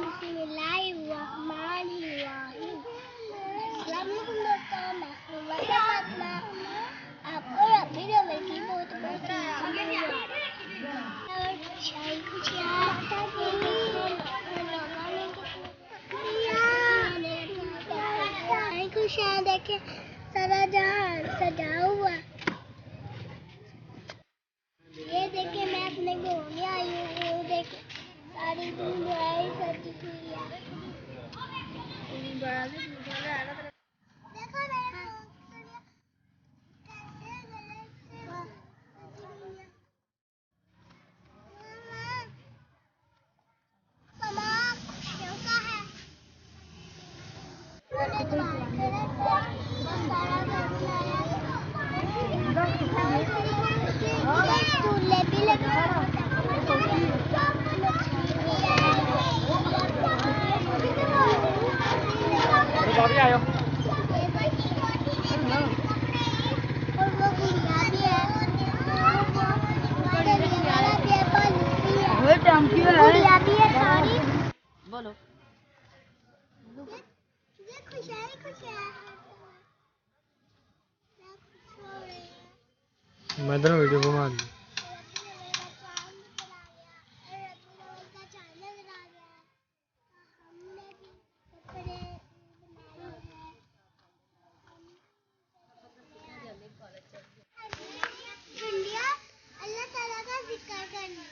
बिस्मिल्लाहिर्रहमानिर्रहीम। अस्सलामुअलैकुम दोस्तों, मैं हूं फातिमा। आपको रबी अव्वल की बहुत बहुत खुशियाँ देखे सारा जहां सजा हुआ। ये देखे मैं अपने गाँव में आई हूँ। देखे सारी दुनिया सजी हुई है। बोलो मैं तो वीडियो घुमा दी। अल्लाह ताला का जिक्र करना।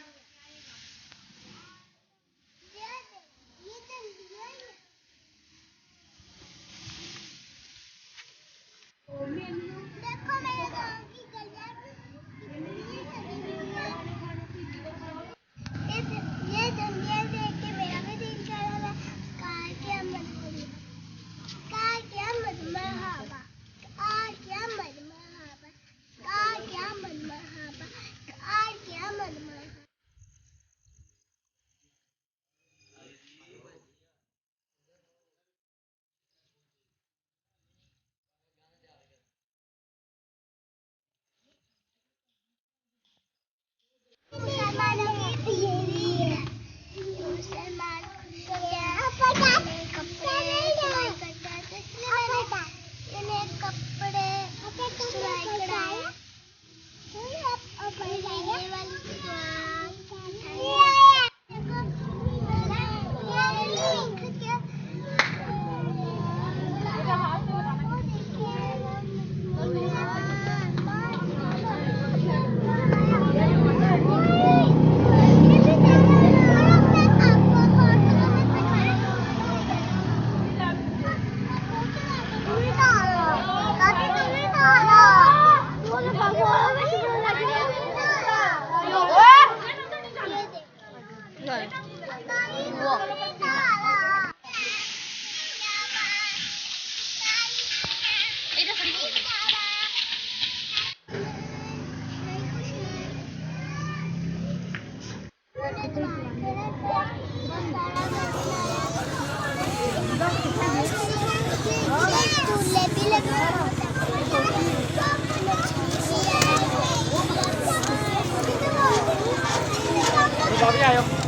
देखो मेरे गाँव की गलियाँ कितनी सजी हुई है। ये दुनिया देख के मेरा भी दिल कर रहा है। कार क्या मत बोलिए, कार क्या मत मरहबा, कार क्या मत मरहबा, कार क्या मत मरहबा, कार क्या मत मरहबा। अभी आयो।